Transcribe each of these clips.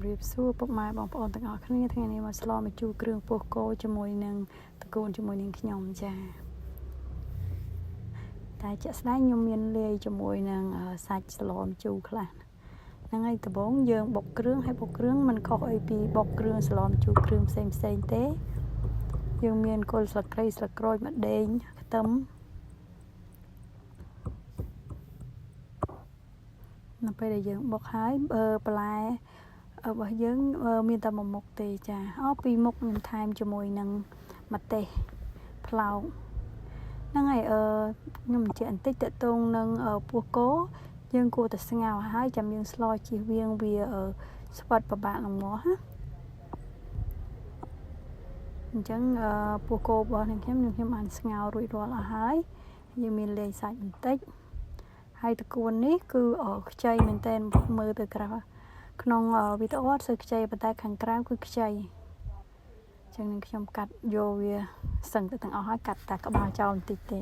รีบสู้ปกไม้บองปอนต่างออกนี้ทั้งนี้มาสลอมาจูเครื่องพวกโกจมวยหนึ่งตะโกนจมวยหนึ่งขยมจ้าแต่จะได้ยมเมียนเลยจมวยหนึ่งสัตว์สลอมจูคลานั่งไอ้ตะบงยืงบกเครื่องให้บกเครื่องมันขอไอปีบกเครื่องสลอมจูเครื่องเซมเต้ยืงเมียนคนสลักไกรสลักโรยมาเด้งตั้มนับไปได้ยืงบกหายปลายบ่យើងមានតែមួយមុខទេចាពីរមុខខ្ញុំថែមជាមួយនឹងម្ទេសផ្លោកហ្នឹងហើយខ្ញុំបញ្ជាក់បន្តិចតកតងនឹងពោះគោយើងគួរតែស្ងោរហើយចាំយើងស្លជៀសវាងវាស្វិតប្របាក់ងោះណាអញ្ចឹងពោះគោរបស់ខ្ញុំបានស្ងោររួចរាល់អស់ហើយយើងមានលាយសាច់បន្តិចហើយតកួននេះគឺខ្ចីមែនតើមើលទៅក្រៅក្នុងវីដេអូអត់សូវខ្ចីប៉ុន្តែខាងក្រៅគឺខ្ចីចឹងនឹងខ្ញុំកាត់យកវាសឹងទៅទាំងអស់ហើយកាត់តែក្បាលចោលបន្តិចទេ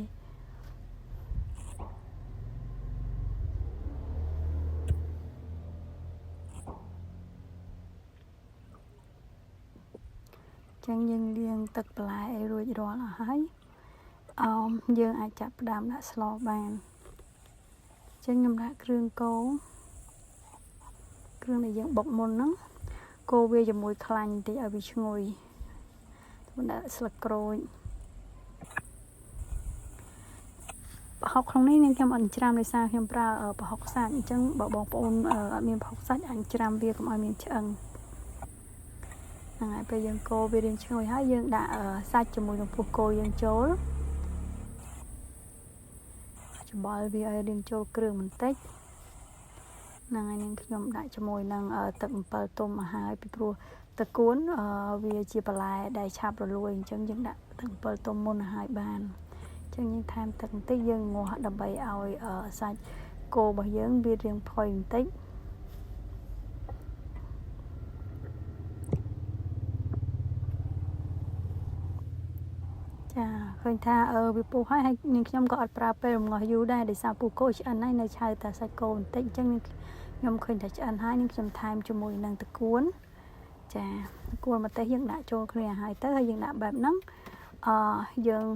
ចឹងយើងលាងទឹកបន្លែឲ្យរួចរាល់អស់ហើយយើងអាចចាប់ផ្ដើមដាក់ស្លបានចឹងខ្ញុំដាក់គ្រឿងកូរគ្រឿងដែលយើងបុកមុនហ្នឹងកូរវាជាមួយខ្លាញ់បន្តិចឲ្យវាឈ្ងុយដាក់ស្លឹកក្រូចប្រហុកក្នុងនេះខ្ញុំអត់ច្រាំដោយសារខ្ញុំប្រើប្រហុកសាច់អញ្ចឹងបើបងប្អូនអត់មានប្រហុកសាច់អាចច្រាំវាកុំឲ្យមានឆ្អឹងហ្នឹងហើយពេលយើងកូរវារៀងឈ្ងុយហើយយើងដាក់សាច់ជាមួយនឹងពោះគោយើងចូលច្បល់វាឲ្យរៀងចូលគ្រឿងបន្តិចហ្នឹងហើយនឹងខ្ញុំដាក់ជាមួយនឹងទឹកអំពិលទុំមកហើយពីព្រោះតកួនវាជាបន្លែដែលឆាប់រលួយអញ្ចឹងយើងដាក់ទឹកអំពិលទុំមុនឲ្យបានអញ្ចឹងយើងថែមទឹកបន្តិចយើងងាស់ដើម្បីឲ្យសាច់គោរបស់យើងវារៀងផុយបន្តិចចាឃើញថាវាពុះហើយនាងខ្ញុំក៏អត់ប្រើពេលរំងាស់យូរដែរដោយសារពោះគោឆ្អិនហើយនៅឆៅតែសាច់គោបន្តិចអញ្ចឹងខ្ញុំឃើញថាឆ្អិនហើយនាងខ្ញុំថែមជាមួយនឹងតកួនចាតកួនម្ទេសយើងដាក់ចូលគ្នាហើយទៅហើយយើងដាក់បែបហ្នឹងយើង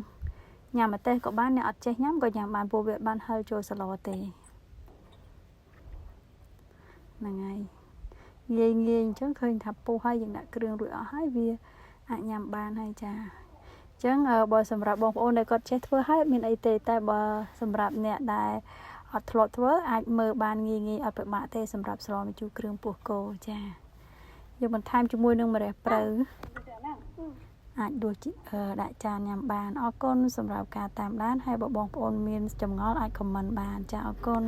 ញ៉ាំម្ទេសក៏បានអ្នកអត់ចេះញ៉ាំក៏ញ៉ាំបានព្រោះវាបានហឹរចូលសឡទេហ្នឹងហើយងាយអញ្ចឹងឃើញថាពុះហើយយើងដាក់គ្រឿងរួចអស់ហើយវាអាចញ៉ាំបានហើយចាអញ្ចឹងបើសម្រាប់បងប្អូនដែលគាត់ចេះធ្វើហើយមានអីទេតែបើសម្រាប់អ្នកដែលអត់ធ្លាប់ធ្វើអាចមើលបានងាយអត់ពិបាកទេសម្រាប់ស្លម្ជូរគ្រឿងពោះគោចាយើងបន្ថែមជាមួយនឹងម្រះព្រៅអាចដួសដាក់ចានញ៉ាំបានអរគុណសម្រាប់ការតាមដានហើយបើបងប្អូនមានចម្ងល់អាចខមមិនបានចាអរគុណ